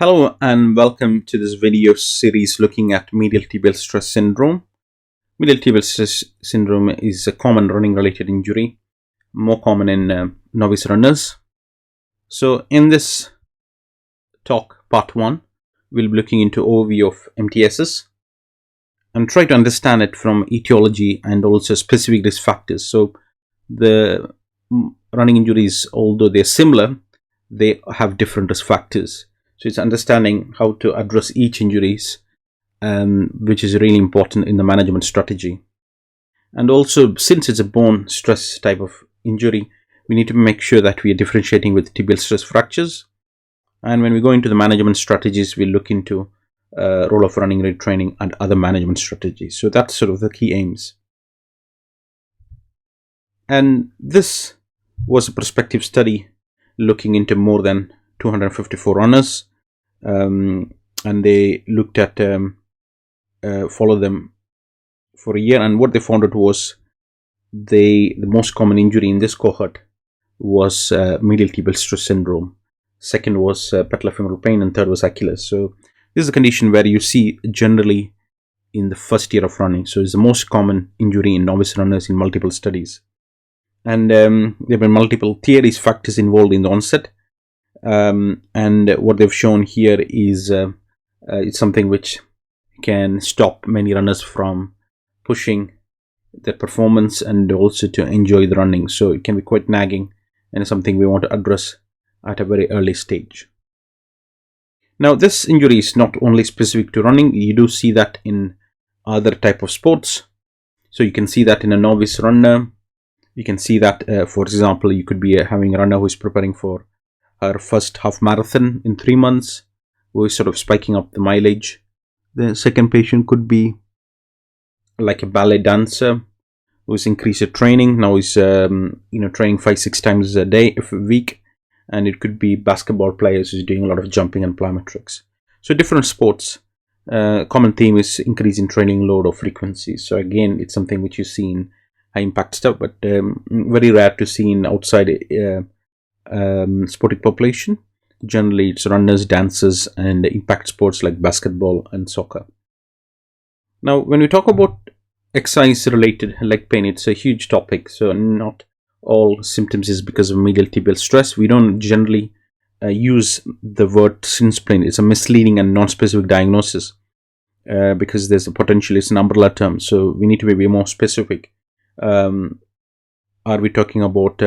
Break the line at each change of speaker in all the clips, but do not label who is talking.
Hello and welcome to this video series looking at medial tibial stress syndrome. Medial tibial stress syndrome is a common running related injury, more common in novice runners. So in this talk, part 1, we'll be looking into overview of MTSS and try to understand it from etiology and also specific risk factors. So the running injuries, although they're similar, they have different risk factors. So it's understanding how to address each injuries, which is really important in the management strategy. And also, since it's a bone stress type of injury, we need to make sure that we are differentiating with tibial stress fractures. And when we go into the management strategies, we look into role of running rate training and other management strategies. So that's sort of the key aims. And this was a prospective study looking into more than 254 runners. And they looked at follow them for a year, and what they found out was the most common injury in this cohort was medial tibial stress syndrome. Second was patellofemoral pain, and third was Achilles. So this is a condition where you see generally in the first year of running. So it's the most common injury in novice runners in multiple studies, and there have been multiple theories, factors involved in the onset. And what they've shown here is it's something which can stop many runners from pushing their performance and also to enjoy the running. So it can be quite nagging and something we want to address at a very early stage. Now, this injury is not only specific to running. You do see that in other type of sports. So you can see that in a novice runner. You can see that, for example, you could be having a runner who is preparing for her first half marathon in 3 months, who is sort of spiking up the mileage. The second patient could be like a ballet dancer who's increased her training. Now is training 5-6 times a week, and it could be basketball players who's doing a lot of jumping and plyometrics. So different sports. Common theme is increase in training load or frequency. So again, it's something which you see in high impact stuff, but very rare to see in outside sporting population. Generally it's runners, dancers, and impact sports like basketball and soccer. Now, when we talk about exercise related leg pain, it's a huge topic. So not all symptoms is because of medial tibial stress. We don't generally use the word shin splint. It's a misleading and non-specific diagnosis because there's a potential, it's an umbrella term. So we need to be more specific. Are we talking about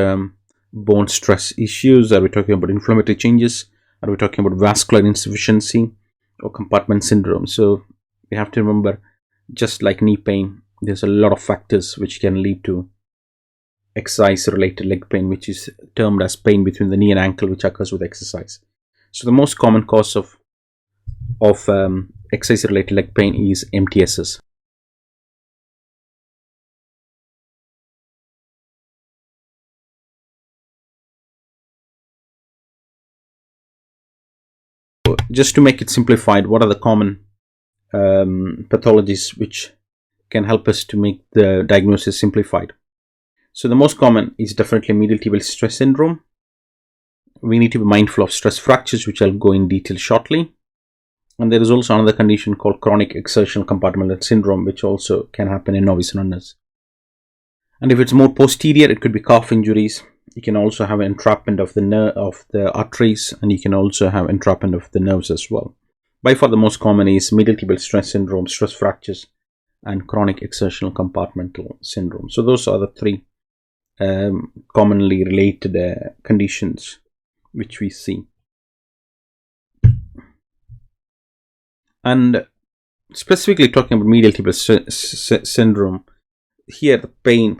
bone stress issues? Are we talking about inflammatory changes? Are we talking about vascular insufficiency or compartment syndrome? So we have to remember, just like knee pain, there's a lot of factors which can lead to exercise related leg pain, which is termed as pain between the knee and ankle, which occurs with exercise. So the most common cause of exercise related leg pain is MTSS. Just to make it simplified, what are the common pathologies which can help us to make the diagnosis simplified? So the most common is definitely medial tibial stress syndrome. We need to be mindful of stress fractures, which I'll go in detail shortly. And there is also another condition called chronic exertional compartmental syndrome, which also can happen in novice runners. And if it's more posterior, it could be calf injuries. You can also have entrapment of the arteries, and you can also have entrapment of the nerves as well. By far the most common is medial tibial stress syndrome, stress fractures, and chronic exertional compartmental syndrome. So those are the three commonly related conditions which we see. And specifically talking about medial tibial syndrome, here the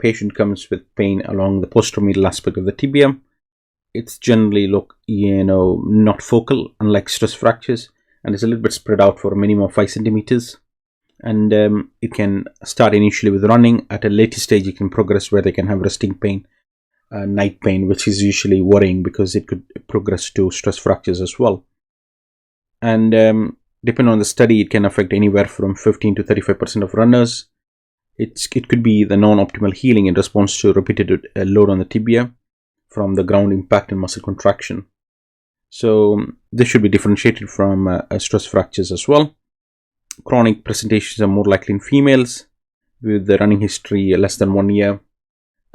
patient comes with pain along the posteromedial aspect of the tibia. It's generally not focal, unlike stress fractures, and it's a little bit spread out for a minimum of 5 centimeters. And it can start initially with running. At a later stage, it can progress where they can have resting pain, night pain, which is usually worrying because it could progress to stress fractures as well. And depending on the study, it can affect anywhere from 15 to 35% of runners. It could be the non-optimal healing in response to repeated load on the tibia from the ground impact and muscle contraction. So this should be differentiated from stress fractures as well. Chronic presentations are more likely in females with the running history less than 1 year,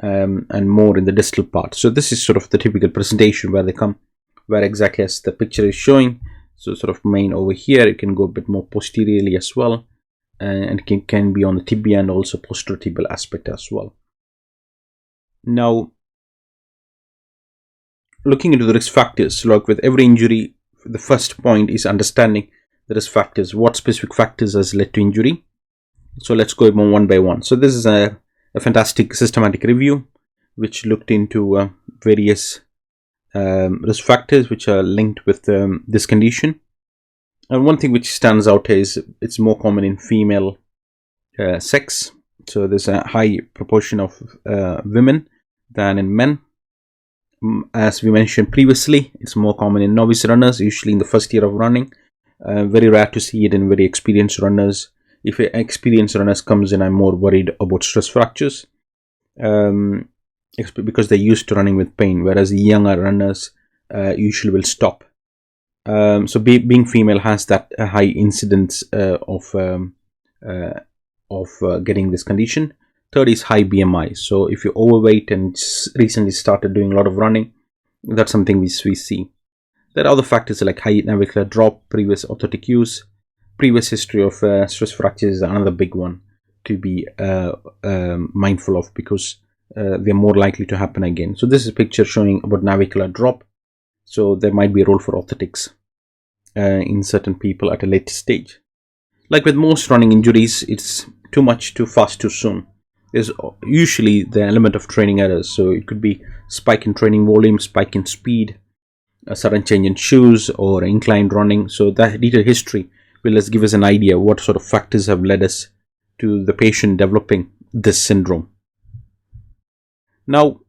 and more in the distal part. So this is sort of the typical presentation where they come, where exactly as the picture is showing. So sort of main over here, it can go a bit more posteriorly as well, and can be on the tibia and also posterotibial aspect as well. Now, looking into the risk factors, like with every injury, the first point is understanding the risk factors. What specific factors has led to injury? So let's go one by one. So this is a fantastic systematic review which looked into various risk factors which are linked with this condition. And one thing which stands out is it's more common in female sex. So there's a high proportion of women than in men. As we mentioned previously, it's more common in novice runners, usually in the first year of running. Very rare to see it in very experienced runners. If experienced runners comes in, I'm more worried about stress fractures, because they're used to running with pain, whereas the younger runners usually will stop. So being female has that high incidence of getting this condition. Third is high BMI. So if you're overweight and recently started doing a lot of running, that's something we see. There are other factors like high navicular drop, previous orthotic use, previous history of stress fractures is another big one to be mindful of, because they're more likely to happen again. So this is a picture showing about navicular drop. So there might be a role for orthotics in certain people at a later stage. Like with most running injuries, it's too much, too fast, too soon. There's usually the element of training errors. So it could be spike in training volume, spike in speed, a sudden change in shoes, or inclined running. So that detailed history will just give us an idea what sort of factors have led us to the patient developing this syndrome. Now,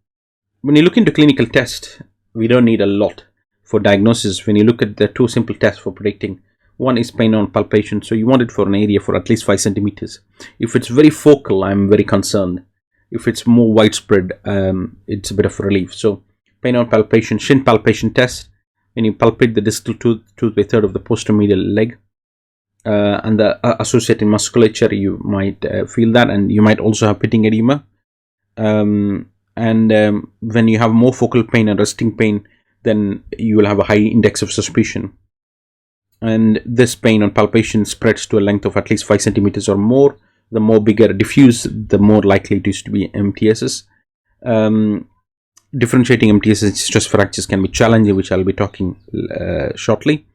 when you look into clinical tests, we don't need a lot for diagnosis. When you look at the two simple tests for predicting, one is pain on palpation. So you want it for an area for at least 5 centimeters. If it's very focal, I'm very concerned. If it's more widespread, it's a bit of a relief. So pain on palpation, shin palpation test. When you palpate the distal tooth by third of the posterior leg, and the associated musculature, you might feel that, and you might also have pitting edema. When you have more focal pain and resting pain, then you will have a high index of suspicion. And this pain on palpation spreads to a length of at least 5 centimeters or more. The more bigger diffuse, the more likely it is to be MTSS. Differentiating MTSS and stress fractures can be challenging, which I'll be talking shortly.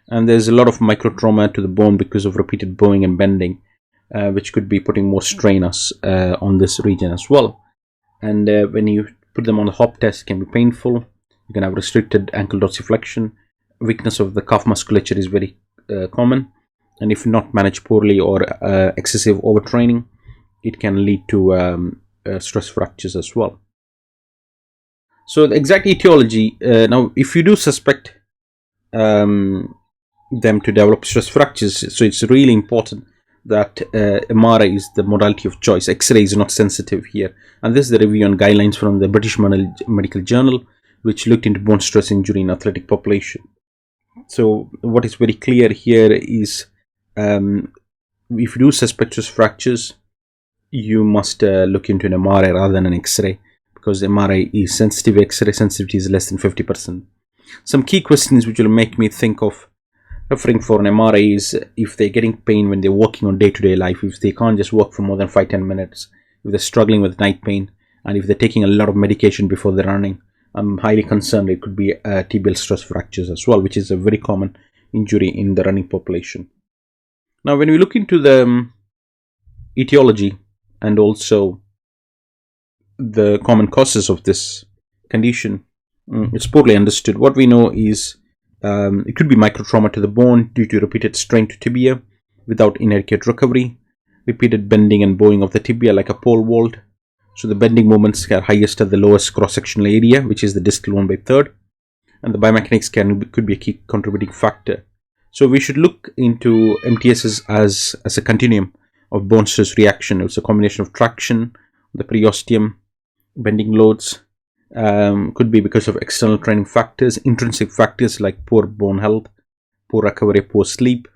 And there's a lot of microtrauma to the bone because of repeated bowing and bending, which could be putting more strain on this region as well. And when you put them on the hop test, it can be painful. You can have restricted ankle dorsiflexion. Weakness of the calf musculature is very common, and if not managed poorly or excessive overtraining, it can lead to stress fractures as well. So the exact etiology, now if you do suspect them to develop stress fractures, so it's really important that MRI is the modality of choice. X-ray is not sensitive here, and this is the review and guidelines from the British Medical Journal, which looked into bone stress injury in athletic population. So what is very clear here is if you do suspect stress fractures, you must look into an MRI rather than an X-ray, because MRI is sensitive. X-ray sensitivity is less than 50%. Some key questions which will make me think of referring for an MRI is if they're getting pain when they're working on day-to-day life, if they can't just work for more than 5-10 minutes, if they're struggling with night pain, and if they're taking a lot of medication before they're running. I'm highly concerned it could be tibial stress fractures as well, which is a very common injury in the running population. Now, when we look into the etiology and also the common causes of this condition, it's poorly understood. What we know is it could be microtrauma to the bone due to repeated strain to tibia without inadequate recovery, repeated bending and bowing of the tibia like a pole vault. So the bending moments are highest at the lowest cross-sectional area, which is the distal 1/3, and the biomechanics could be a key contributing factor. So we should look into MTSS as a continuum of bone stress reaction. It's a combination of traction, the periosteum, bending loads, Could be because of external training factors, intrinsic factors like poor bone health, poor recovery, poor sleep.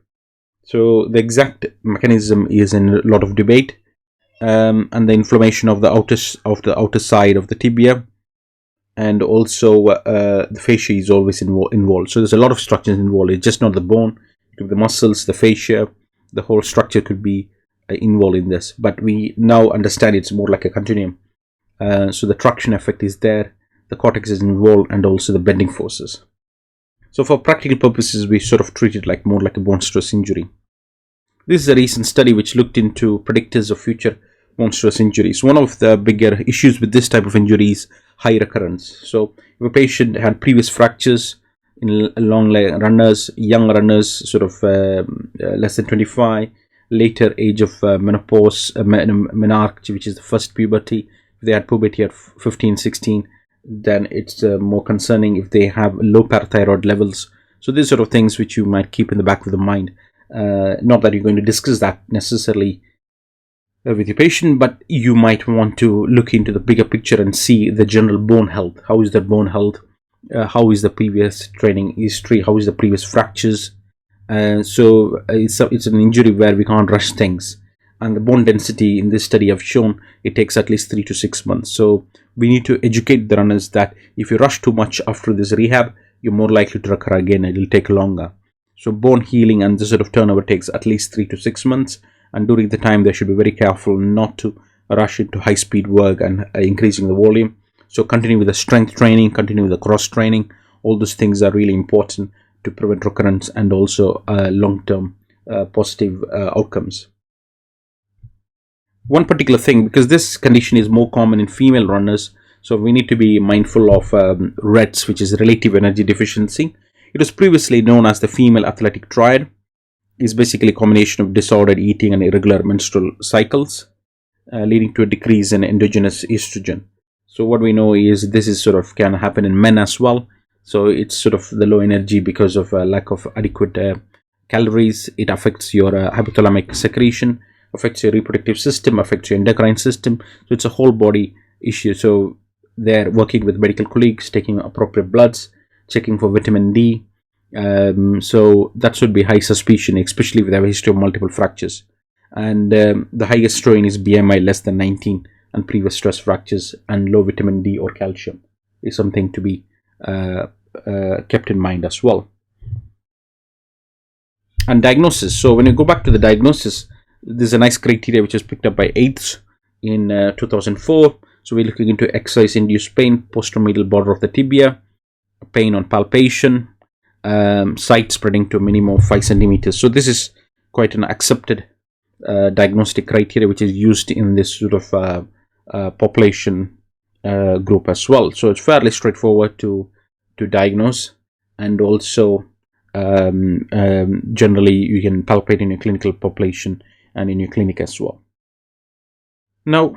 So the exact mechanism is in a lot of debate, and the inflammation of the outer side of the tibia, and also the fascia is always involved. So there's a lot of structures involved. It's just not the bone, it could be the muscles, the fascia, the whole structure could be involved in this. But we now understand it's more like a continuum. So the traction effect is there, the cortex is involved, and also the bending forces. So for practical purposes, we sort of treat it like more like a bone stress injury. This is a recent study which looked into predictors of future bone stress injuries. One of the bigger issues with this type of injury is high recurrence. So if a patient had previous fractures in long runners, young runners, sort of less than 25, later age of menopause, menarche, which is the first puberty. If they had puberty at 15, 16, then it's more concerning if they have low parathyroid levels. So these sort of things which you might keep in the back of the mind. Not that you're going to discuss that necessarily with your patient, but you might want to look into the bigger picture and see the general bone health. How is the bone health? How is the previous training history? How is the previous fractures? So it's an injury where we can't rush things. And the bone density in this study have shown it takes at least 3 to 6 months. So we need to educate the runners that if you rush too much after this rehab, you're more likely to recur again. It will take longer. So bone healing and this sort of turnover takes at least 3 to 6 months. And during the time, they should be very careful not to rush into high-speed work and increasing the volume. So continue with the strength training, continue with the cross training. All those things are really important to prevent recurrence and also long-term positive outcomes. One particular thing, because this condition is more common in female runners, so we need to be mindful of REDS, which is relative energy deficiency. It was previously known as the female athletic triad. It's basically a combination of disordered eating and irregular menstrual cycles, leading to a decrease in endogenous estrogen. So what we know is this is sort of can happen in men as well. So it's sort of the low energy because of lack of adequate calories. It affects your hypothalamic secretion, affects your reproductive system, affects your endocrine system. So it's a whole body issue. So they're working with medical colleagues, taking appropriate bloods, checking for vitamin D. So that should be high suspicion, especially if they have a history of multiple fractures. And the highest strain is BMI less than 19 and previous stress fractures, and low vitamin D or calcium is something to be kept in mind as well. And diagnosis. So when you go back to the diagnosis, there's a nice criteria which was picked up by AIDS in 2004. So we're looking into exercise-induced pain, posteromedial border of the tibia, pain on palpation, site spreading to a minimum of 5 centimeters. So this is quite an accepted diagnostic criteria which is used in this sort of population group as well. So it's fairly straightforward to diagnose, and also generally you can palpate in your clinical population and in your clinic as well. Now,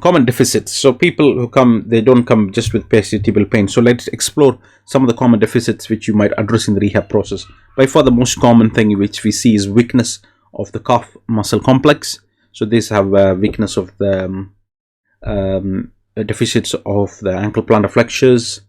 common deficits. So people who come, they don't come just with perceptible pain. So let's explore some of the common deficits which you might address in the rehab process. By far the most common thing which we see is weakness of the calf muscle complex. So these have weakness of the deficits of the ankle plantar flexures,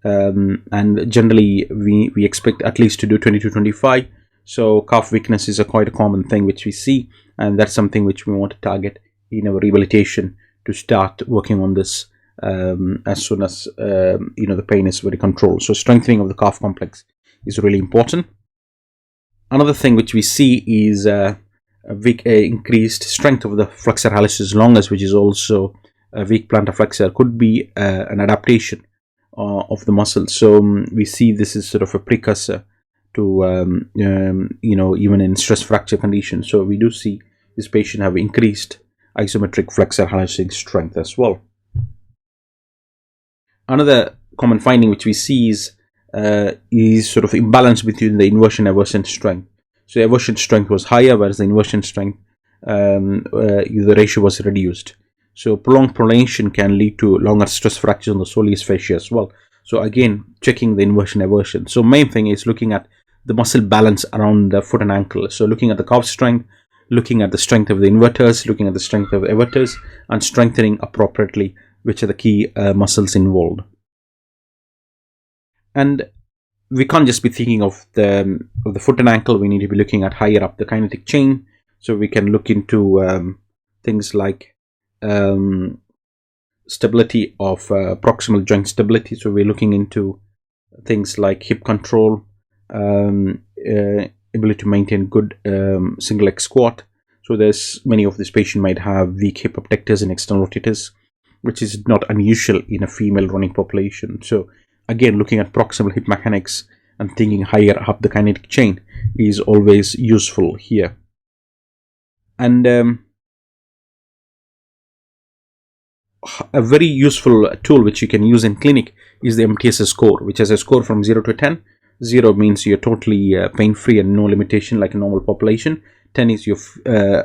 and generally we expect at least to do 20 to 25. So calf weakness is quite a common thing which we see, and that's something which we want to target in our rehabilitation to start working on this as soon as the pain is very controlled. So strengthening of the calf complex is really important. Another thing which we see is increased strength of the flexor hallucis longus, which is also a weak plantar flexor, could be an adaptation of the muscle. So we see this is sort of a precursor to even in stress fracture conditions. So we do see this patient have increased isometric flexor hallucing strength as well. Another common finding which we see is sort of imbalance between the inversion eversion strength. So the eversion strength was higher, whereas the inversion strength, the ratio was reduced. So prolonged pronation can lead to longer stress fractures on the soleus fascia as well. So again, checking the inversion eversion. So main thing is looking at the muscle balance around the foot and ankle. So looking at the calf strength, looking at the strength of the inverters, looking at the strength of the everters, and strengthening appropriately which are the key muscles involved. And we can't just be thinking of the foot and ankle. We need to be looking at higher up the kinetic chain. So we can look into things like stability of proximal joint stability. So we're looking into things like hip control, ability to maintain good single leg squat. So there's many of these patients might have weak hip abductors and external rotators, which is not unusual in a female running population. So again, looking at proximal hip mechanics and thinking higher up the kinetic chain is always useful here. And a very useful tool which you can use in clinic is the MTSS score, which has a score from 0 to 10. 0 means you're totally pain-free and no limitation like a normal population. 10 is you're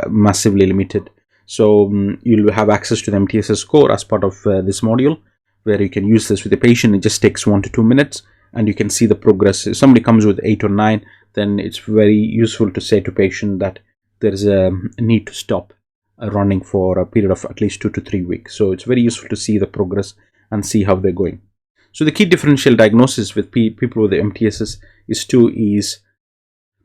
massively limited. So you'll have access to the MTSS score as part of this module, where you can use this with the patient. It just takes 1 to 2 minutes and you can see the progress. If somebody comes with 8 or 9, then it's very useful to say to patient that there is a need to stop running for a period of at least 2 to 3 weeks. So it's very useful to see the progress and see how they're going. So the key differential diagnosis with people with the MTSS is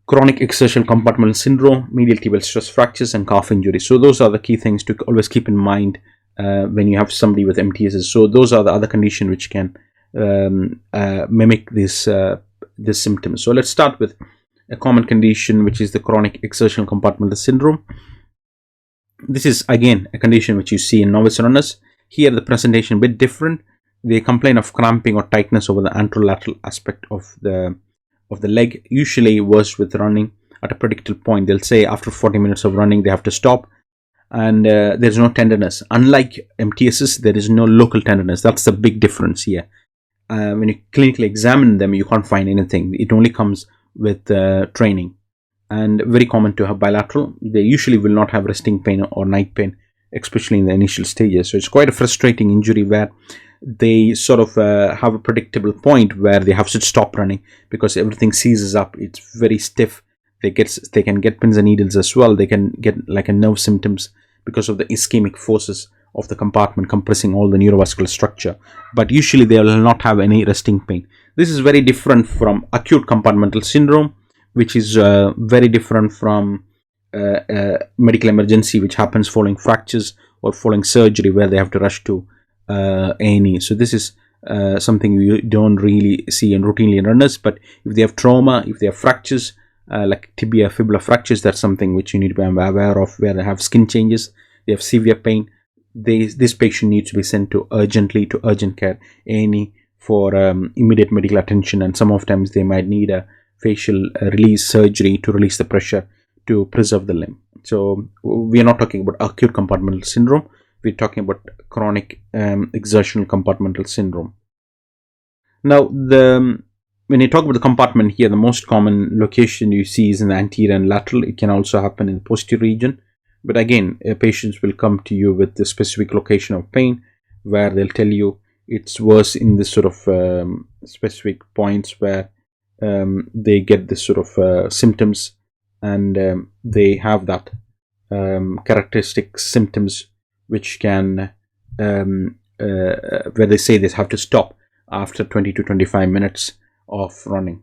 chronic exertional compartmental syndrome, medial tibial stress fractures, and calf injury. So those are the key things to always keep in mind when you have somebody with MTSS. So those are the other conditions which can mimic this symptoms. So let's start with a common condition, which is the chronic exertional compartmental syndrome. This is again a condition which you see in novice runners. Here the presentation a bit different. They complain of cramping or tightness over the anterolateral aspect of the leg, usually worse with running at a predictable point. They'll say after 40 minutes of running they have to stop, and there's no tenderness. Unlike MTSS, there is no local tenderness. That's the big difference here. When you clinically examine them, you can't find anything. It only comes with training. And very common to have bilateral. They usually will not have resting pain or night pain, especially in the initial stages. So it's quite a frustrating injury where they sort of have a predictable point where they have to stop running because everything seizes up. It's very stiff. They can get pins and needles as well. They can get like a nerve symptoms because of the ischemic forces of the compartment compressing all the neurovascular structure. But usually they will not have any resting pain. This is very different from acute compartmental syndrome, which is very different from medical emergency, which happens following fractures or following surgery, where they have to rush to A&E. So this is something you don't really see routinely in runners. But if they have trauma, if they have fractures like tibia, fibula fractures, that's something which you need to be aware of, where they have skin changes, they have severe pain. This patient needs to be sent urgently to urgent care, A&E, for immediate medical attention, and some of times they might need a facial release surgery to release the pressure to preserve the limb. So we are not talking about acute compartmental syndrome. We're talking about chronic exertional compartmental syndrome. Now, when you talk about the compartment here, the most common location you see is in the anterior and lateral. It can also happen in the posterior region. But again, patients will come to you with the specific location of pain, where they'll tell you it's worse in this sort of specific points where they get this sort of symptoms, and they have that characteristic symptoms which can where they say they have to stop after 20 to 25 minutes of running.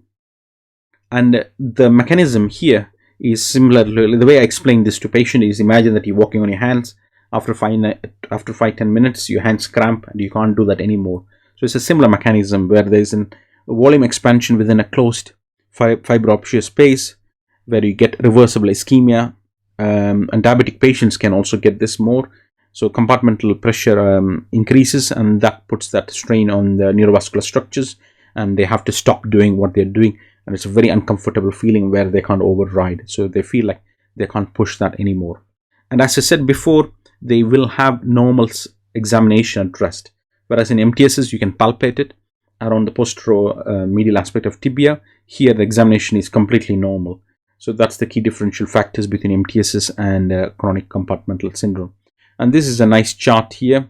And the mechanism here is similar. The way I explain this to patient is, imagine that you're walking on your hands. After 5-10 minutes your hands cramp and you can't do that anymore. So it's a similar mechanism where there's a volume expansion within a closed fibro-obtuse space, where you get reversible ischemia, and diabetic patients can also get this more. So compartmental pressure increases, and that puts that strain on the neurovascular structures, and they have to stop doing what they're doing, and it's a very uncomfortable feeling where they can't override. So they feel like they can't push that anymore. And as I said before, they will have normal examination at rest, whereas in MTSS you can palpate it around the posteromedial aspect of tibia. Here the examination is completely normal. So that's the key differential factors between MTSS and chronic compartmental syndrome. And this is a nice chart here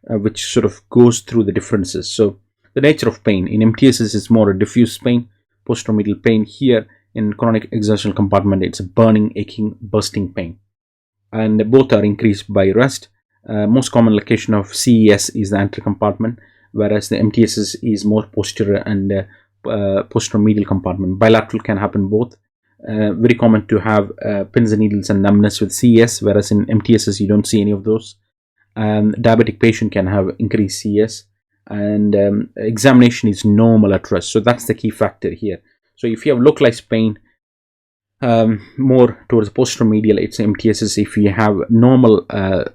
which sort of goes through the differences. So the nature of pain in MTSS is more a diffuse pain, posteromedial pain. Here in chronic exertional compartment, it's a burning, aching, bursting pain, and both are increased by rest. Most common location of CES is the anterior compartment, whereas the MTSS is more posterior and posterior medial compartment. Bilateral can happen both. Very common to have pins and needles and numbness with CES, whereas in MTSS you don't see any of those. Diabetic patient can have increased CES, and examination is normal at rest. So that's the key factor here. So if you have localized pain, more towards posterior medial, it's MTSS. If you have normal,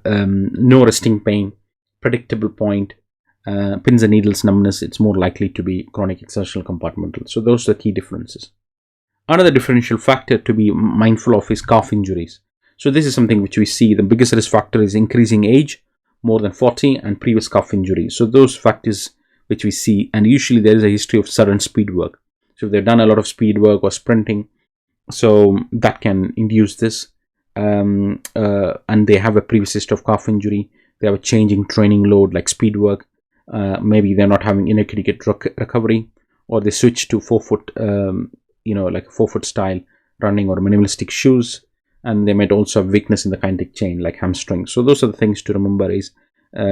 no resting pain, predictable point, pins and needles numbness, it's more likely to be chronic exertional compartmental. So those are the key differences. Another differential factor to be mindful of is calf injuries. So this is something which we see the biggest risk factor is increasing age, more than 40, and previous calf injury. So those factors which we see, and usually there is a history of sudden speed work. So if they've done a lot of speed work or sprinting, so that can induce this, and they have a previous history of calf injury. They have a change in training load like speed work. Maybe they're not having inadequate recovery, or they switch to 4-foot, like 4-foot style running or minimalistic shoes, and they might also have weakness in the kinetic chain like hamstring. So those are the things to remember. Is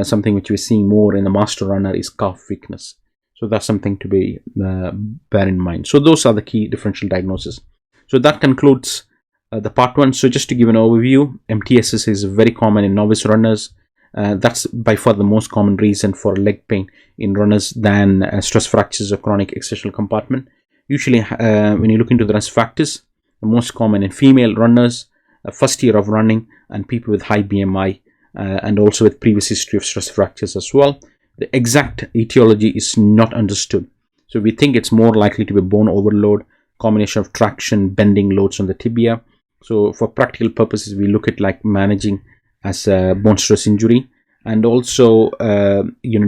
something which we're seeing more in the master runner is calf weakness. So that's something to be bear in mind. So those are the key differential diagnoses. So that concludes the part 1. So just to give an overview, MTSS is very common in novice runners. That's by far the most common reason for leg pain in runners than stress fractures or chronic exertional compartment. Usually, when you look into the risk factors, the most common in female runners, first year of running, and people with high BMI, and also with previous history of stress fractures as well. The exact etiology is not understood. So we think it's more likely to be bone overload, combination of traction, bending loads on the tibia. So for practical purposes, we look at like managing as a bone stress injury, and also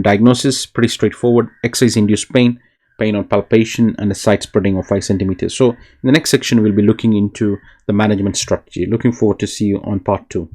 diagnosis pretty straightforward: exercise induced pain on palpation, and a side spreading of 5 centimeters. So in the next section we'll be looking into the management strategy. Looking forward to see you on part 2.